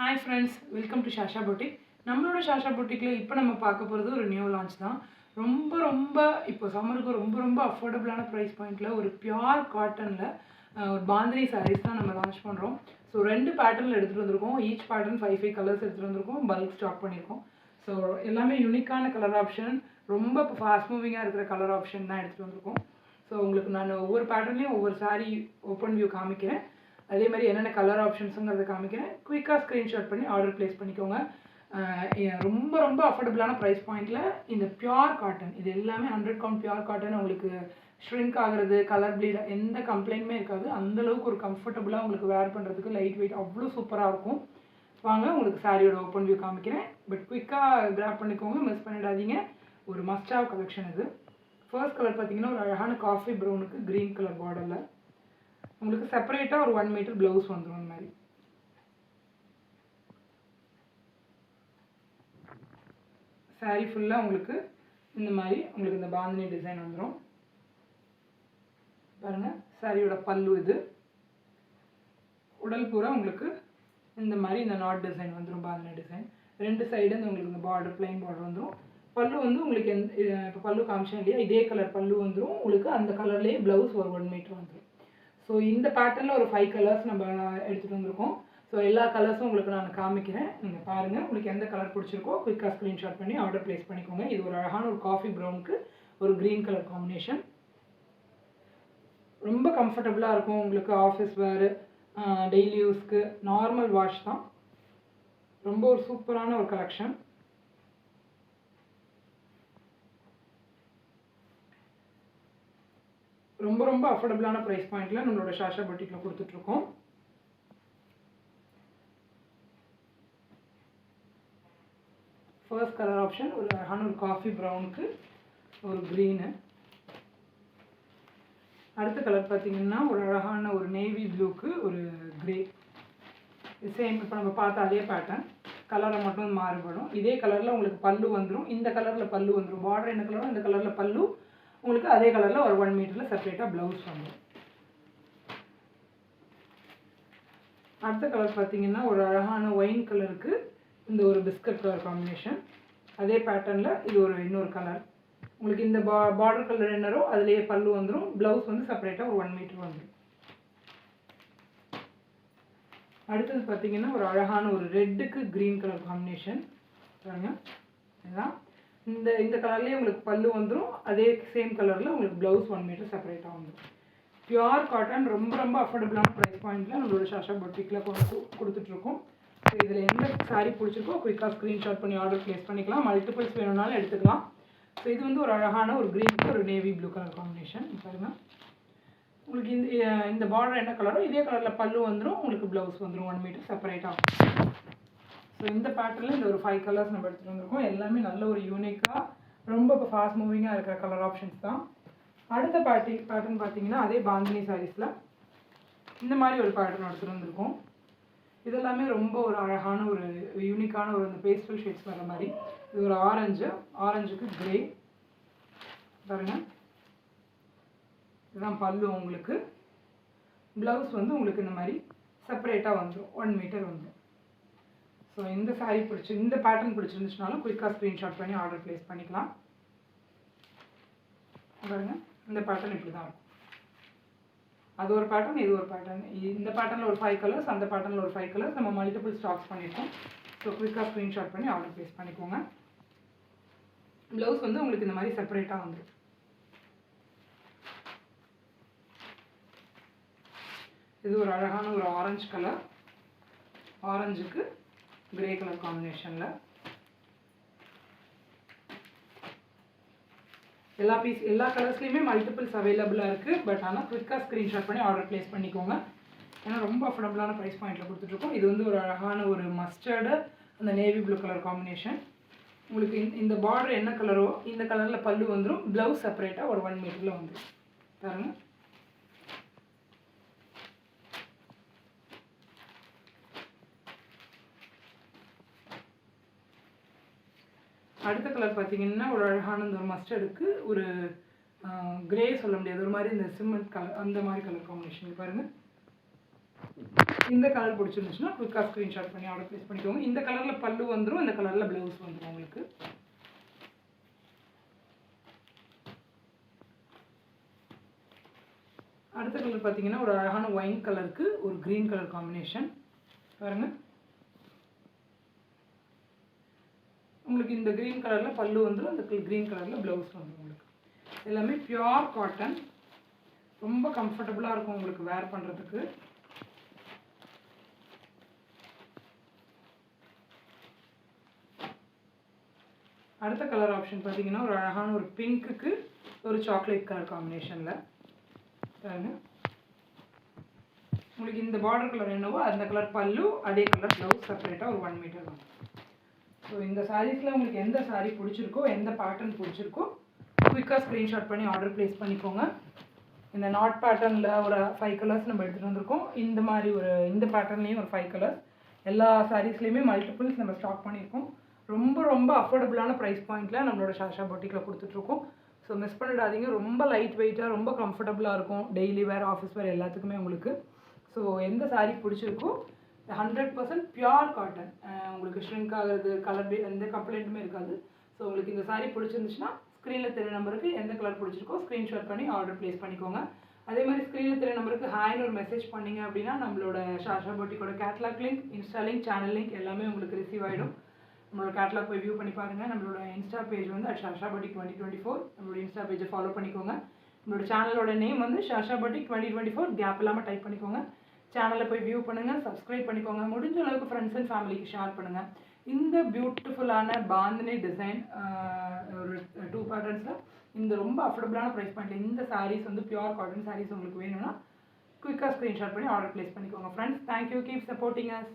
Hi friends, welcome to Shasha Boutique. நம்மளோட ஷாஷா பொட்டிக்கில் இப்போ நம்ம பார்க்க போகிறது ஒரு நியூ லான்ச் தான். ரொம்ப இப்போ சம்மருக்கு ரொம்ப அஃபோர்டபுளான ப்ரைஸ் பாயிண்டில் ஒரு பியூர் காட்டனில் ஒரு பாந்தினி சாரீஸ் தான் நம்ம லான்ச் பண்ணுறோம். ஸோ 2 பேட்டர்னில் எடுத்துகிட்டு வந்திருக்கோம். ஈச் பேட்டர்ன் 5 கலர்ஸ் எடுத்துகிட்டு வந்திருக்கோம். பல்க் ஸ்டாக் பண்ணியிருக்கோம். ஸோ எல்லாமே யூனிக்கான கலர் ஆப்ஷன், ரொம்ப இப்போ ஃபாஸ்ட் மூவிங்காக இருக்கிற கலர் ஆப்ஷன் தான் எடுத்துகிட்டு வந்திருக்கோம். ஸோ உங்களுக்கு நான் ஒவ்வொரு பேட்டர்ன்லேயும் ஒவ்வொரு சாரீ ஓப்பன் வியூ காமிக்கிறேன். அதே மாதிரி என்னென்ன கலர் ஆப்ஷன்ஸுங்கிறத காமிக்கிறேன். குயிக்காக ஸ்க்ரீன்ஷாட் பண்ணி ஆர்டர் ப்ளேஸ் பண்ணிக்கோங்க. ரொம்ப அஃபோர்டபுளான ப்ரைஸ் பாயிண்டில் இந்த பியூர் காட்டன், இது எல்லாமே 100 கவுண்ட் பியூர் காட்டன். உங்களுக்கு ஷ்ரிங்க் ஆகிறது, கலர் ப்ளீட் எந்த கம்ப்ளைண்ட்டுமே இருக்காது. அந்தளவுக்கு ஒரு கம்ஃபர்டபுளாக உங்களுக்கு வேர் பண்ணுறதுக்கு லைட் வெயிட் அவ்வளோ சூப்பராக இருக்கும். வாங்க உங்களுக்கு சாரியோட ஓப்பன் வியூ காமிக்கிறேன். பட் குயிக்காக கிராப் பண்ணிக்கோங்க, மிஸ் பண்ணிடாதீங்க. ஒரு மஸ்ட் ஹேவ் கலெக்ஷன் இது. ஃபர்ஸ்ட் கலர் பார்த்தீங்கன்னா ஒரு அழகான காஃபி ப்ரௌனுக்கு க்ரீன் கலர் பார்டரில் உங்களுக்கு செப்பரேட்டாக ஒரு 1 மீட்டர் ப்ளவுஸ் வந்துடும். இந்த மாதிரி சாரீ ஃபுல்லாக உங்களுக்கு இந்த மாதிரி உங்களுக்கு இந்த பாந்தினி டிசைன் வந்துடும். பாருங்கள், சாரியோட பல்லு இது. உடல் பூரா உங்களுக்கு இந்த மாதிரி இந்த நாட் டிசைன் வந்துடும், பாந்தினி டிசைன். 2 சைடு உங்களுக்கு இந்த பார்டர் பிளைன் பார்டர் வந்துடும். பல்லு வந்து உங்களுக்கு இப்போ பல்லு காமிச்சேன் இல்லையா, இதே கலர் பல்லு வந்துடும். உங்களுக்கு அந்த கலர்லேயே ப்ளவுஸ் ஒரு 1 மீட்டர் வந்துடும். ஸோ இந்த பேட்டர்னில் ஒரு 5 கலர்ஸ் நம்ம எடுத்துகிட்டு வந்திருக்கோம். ஸோ எல்லா கலர்ஸும் உங்களுக்கு நான் காமிக்கிறேன், நீங்கள் பாருங்கள். உங்களுக்கு எந்த கலர் பிடிச்சிருக்கோ குயிக்காக ஸ்க்ரீன்ஷாட் பண்ணி ஆர்டர் ப்ளேஸ் பண்ணிக்கோங்க. இது ஒரு அழகான ஒரு காஃபி ப்ரௌனுக்கு ஒரு க்ரீன் கலர் காம்பினேஷன். ரொம்ப கம்ஃபர்டபுளாக இருக்கும் உங்களுக்கு. ஆஃபீஸ் வேறு, டெய்லி யூஸ்க்கு, நார்மல் வாஷ் தான். ரொம்ப ஒரு சூப்பரான ஒரு கலெக்ஷன். ரொம்ப அஃபோர்டபுளான ப்ரைஸ் பாயிண்டில் நம்மளோட ஷாஷா பொட்டிக்கில் கொடுத்துட்ருக்கோம். ஃபர்ஸ்ட் கலர் ஆப்ஷன் ஒரு அழகான ஒரு காஃபி ப்ரௌனுக்கு ஒரு க்ரீனு. அடுத்த கலர் பார்த்தீங்கன்னா ஒரு அழகான ஒரு நேவி ப்ளூக்கு ஒரு க்ரே. சேம் இப்போ நம்ம பார்த்த அதே பேட்டர்ன், கலரை மட்டும் மாறுபடும். இதே கலரில் உங்களுக்கு பல்லு வந்துடும். இந்த கலரில் பல்லு வந்துடும். பார்டர் என்ன கலரோ இந்த கலரில் பல்லு உங்களுக்கு அதே கலரில் ஒரு 1 மீட்டரில் செப்பரேட்டாக ப்ளவுஸ் வந்துடும். அடுத்த கலர் பார்த்தீங்கன்னா ஒரு அழகான ஒயின் கலருக்கு இந்த ஒரு பிஸ்கட் கலர் காம்பினேஷன். அதே பேட்டர்னில் இது ஒரு இன்னொரு கலர். உங்களுக்கு இந்த பார்டர் கலர் என்னரோ அதுலேயே பல்லு வந்துடும். ப்ளவுஸ் வந்து செப்பரேட்டாக ஒரு 1 மீட்டர் வந்துடும். அடுத்தது பார்த்தீங்கன்னா ஒரு அழகான ஒரு ரெட்டுக்கு க்ரீன் கலர் காம்பினேஷன். பாருங்கள், இதுதான். இந்த கலர்லேயே உங்களுக்கு பல்லு வந்துடும். அதே சேம் கலரில் உங்களுக்கு ப்ளவுஸ் 1 மீட்டர் செப்பரேட்டாக வந்துடும். பியூர் காட்டன், ரொம்ப அஃபோர்டபுளான ப்ரைஸ் பாயிண்டில் நம்மளோட ஷாஷா பொட்டிக்கில் கொடுத்துட்ருக்கோம். ஸோ இதில் எந்த சாரீ பிடிச்சிருக்கோ குயிக்காக ஸ்க்ரீன்ஷாட் பண்ணி ஆர்டர் ப்ளேஸ் பண்ணிக்கலாம். மல்டிபிள்ஸ் வேணும்னாலும் எடுத்துக்கலாம். ஸோ இது வந்து ஒரு அழகான ஒரு க்ரீனுக்கு ஒரு நேவி ப்ளூ கலர் காம்பினேஷன். பாருங்கள், உங்களுக்கு இந்த பார்டர் என்ன கலரோ இதே கலரில் பல்லு வந்துடும். உங்களுக்கு ப்ளவுஸ் வந்துடும் 1 மீட்டர் செப்பரேட்டாக. ஸோ இந்த பேட்டர்னில் இந்த ஒரு 5 கலர்ஸ் நம்ம எடுத்துகிட்டு வந்திருக்கோம். எல்லாமே நல்ல ஒரு யூனிக்காக ரொம்ப இப்போ ஃபாஸ்ட் மூவிங்காக இருக்கிற கலர் ஆப்ஷன்ஸ் தான். அடுத்த பேட்டர்ன் பார்த்தீங்கன்னா அதே பாந்தினி சாரீஸில் இந்த மாதிரி ஒரு பேட்டர்ன் எடுத்துகிட்டு வந்திருக்கோம். இதெல்லாமே ரொம்ப ஒரு அழகான ஒரு யூனிக்கான ஒரு இந்த பேஸ்டல் ஷேட்ஸ் வர மாதிரி. இது ஒரு ஆரஞ்சுக்கு க்ரே. பாருங்கள், இதுதான் பல்லு. உங்களுக்கு ப்ளவுஸ் வந்து உங்களுக்கு இந்த மாதிரி செப்பரேட்டாக வந்துடும், 1 மீட்டர் வந்துடும். ஸோ இந்த சாரீ இந்த பேட்டர்ன் பிடிச்சிருந்துச்சுனாலும் குயிக்காக ஸ்க்ரீன்ஷாட் பண்ணி ஆர்டர் ப்ளேஸ் பண்ணிக்கலாம். பாருங்கள், இந்த பேட்டர்ன் இப்படி தான் இருக்கும். அது ஒரு பேட்டர்ன், இது ஒரு பேட்டர்ன். இந்த பேட்டர்னில் ஒரு 5 கலர்ஸ், அந்த பேட்டர்னில் ஒரு 5 கலர்ஸ் நம்ம மல்டிபிள் ஸ்டாக்ஸ் பண்ணியிருக்கோம். ஸோ குயிக்காக ஸ்க்ரீன்ஷாட் பண்ணி ஆர்டர் ப்ளேஸ் பண்ணிக்கோங்க. ப்ளவுஸ் வந்து உங்களுக்கு இந்த மாதிரி செப்பரேட்டாக வந்துடும். இது ஒரு அழகான ஒரு ஆரஞ்சு கலர், ஆரஞ்சுக்கு க்ரே கலர் காம்பினேஷனில். எல்லா கலர்ஸ்லையுமே மல்டிபிள்ஸ் அவைலபிளாக இருக்குது. பட் ஆனால் குயிக்காக ஸ்க்ரீன்ஷாட் பண்ணி ஆர்டர் ப்ளேஸ் பண்ணிக்கோங்க. ஏன்னா ரொம்ப அஃபோர்டபுளான ப்ரைஸ் பாயிண்டில் கொடுத்துட்ருக்கோம். இது வந்து ஒரு அழகான ஒரு மஸ்டர்டு அந்த நேவி ப்ளூ கலர் காம்பினேஷன். உங்களுக்கு இந்த பார்டர் என்ன கலரோ இந்த கலரில் பல்லு வந்துடும். ப்ளவுஸ் செப்பரேட்டாக ஒரு 1 மீட்டரில் வந்துடும். பாருங்கள், அடுத்த கலர் பார்த்தீங்கன்னா ஒரு அழகான இந்த ஒரு மஸ்டர்டுக்கு ஒரு க்ரே சொல்ல முடியாது, ஒரு மாதிரி இந்த சிமெண்ட் கலர் அந்த மாதிரி கலர் காம்பினேஷன். பாருங்கள், இந்த கலர் பிடிச்சிருந்துச்சுன்னா குயிக்காக ஸ்க்ரீன்ஷாட் பண்ணி ஆர்டர் ப்ளேஸ் பண்ணிக்கோங்க. இந்த கலரில் பல்லு வந்துடும், இந்த கலரில் ப்ளவுஸ் வந்துடும் உங்களுக்கு. அடுத்த கலர் பார்த்தீங்கன்னா ஒரு அழகான ஒயின் கலருக்கு ஒரு க்ரீன் கலர் காம்பினேஷன் பாருங்கள். உங்களுக்கு இந்த க்ரீன் கலரில் பல்லு வந்துடும், அந்த க்ரீன் கலரில் ப்ளவுஸ் வந்துடும் உங்களுக்கு. எல்லாமே பியூர் காட்டன், ரொம்ப கம்ஃபர்டபுளாக இருக்கும் உங்களுக்கு வேர் பண்ணுறதுக்கு. அடுத்த கலர் ஆப்ஷன் பார்த்தீங்கன்னா ஒரு அழகான ஒரு பிங்க்குக்கு ஒரு சாக்லேட் கலர் காம்பினேஷனில் பாருங்க. உங்களுக்கு இந்த பார்டர் கலர் என்னவோ அந்த கலர் பல்லு, அதே கலர் ப்ளவுஸ் செப்பரேட்டாக ஒரு 1 மீட்டர் வரும். ஸோ இந்த சாரீஸில் உங்களுக்கு எந்த சாரீ பிடிச்சிருக்கோ, எந்த பேட்டர்ன் பிடிச்சிருக்கோ குயிக்காக ஸ்க்ரீன்ஷாட் பண்ணி ஆர்டர் ப்ளேஸ் பண்ணிக்கோங்க. இந்த நாட் பேட்டர்னில் ஒரு 5 கலர்ஸ் நம்ம எடுத்துகிட்டு வந்திருக்கோம். இந்த மாதிரி இந்த பேட்டர்ன்லேயும் ஒரு 5 கலர்ஸ். எல்லா சாரீஸ்லேயுமே மல்டிபிள்ஸ் நம்ம ஸ்டாக் பண்ணியிருக்கோம். ரொம்ப ரொம்ப அஃபோர்டபுளான ப்ரைஸ் பாயிண்ட்டில் நம்மளோட சாஷா பொட்டிக்கில் கொடுத்துட்ருக்கோம். ஸோ மிஸ் பண்ணிடாதீங்க. ரொம்ப லைட் வெயிட்டாக, ரொம்ப கம்ஃபர்டபுளாக இருக்கும். டெய்லி வேர், ஆஃபீஸ் வேர் எல்லாத்துக்குமே உங்களுக்கு. ஸோ எந்த சாரீ பிடிச்சிருக்கோ 100% பியூர் காட்டன், உங்களுக்கு ஷ்ரிங்க் ஆகுறது, கலர் எந்த கம்ப்ளைண்ட்டுமே இருக்காது. ஸோ உங்களுக்கு இந்த சாரீ பிடிச்சிருந்துச்சுன்னா ஸ்க்ரீனில் தெரிய நம்பருக்கு எந்த கலர் பிடிச்சிருக்கோ ஸ்க்ரீன்ஷாட் பண்ணி ஆர்டர் ப்ளேஸ் பண்ணிக்கோங்க. அதே மாதிரி ஸ்க்ரீனில் தெரிய நம்பருக்கு ஹாய்னு ஒரு மெசேஜ் பண்ணிங்க அப்படின்னா நம்மளோட சாஷா பொட்டிக்கோட catalogue link, insta link, channel link எல்லாமே உங்களுக்கு ரிசீவ் ஆகிடும். நம்மளோட கேட்லாக் போய் வியூ பண்ணி பாருங்கள். நம்மளோட இன்ஸ்டா பேஜ் வந்து சாஷா பொட்டிக் 2024, நம்மளோட இன்ஸ்டா பேஜை ஃபாலோ பண்ணிக்கோங்க. நம்மளோட சேனலோட நேம் வந்து சாஷா பொட்டிக் 2024, கேப் இல்லாமல் டைப் பண்ணிக்கோங்க. சேனலை போய் வியூ பண்ணுங்கள், சப்ஸ்கிரைப் பண்ணிக்கோங்க. முடிஞ்ச அளவுக்கு ஃப்ரெண்ட்ஸ் அண்ட் ஃபேமிலிக்கு ஷேர் பண்ணுங்கள். இந்த பியூட்டிஃபுல்லான பாந்தினி டிசைன் ஒரு 2 பேட்டர்ன்ஸில் இந்த ரொம்ப அஃபோர்டபுளான ப்ரைஸ் பாயிண்ட்டில் இந்த சாரீஸ் வந்து பியூர் காட்டன் சாரீஸ் உங்களுக்கு வேணும்னா குயிக்காக ஸ்க்ரீன்ஷாட் பண்ணி ஆர்டர் ப்ளேஸ் பண்ணிக்கோங்க. Friends, thank you, keep supporting us.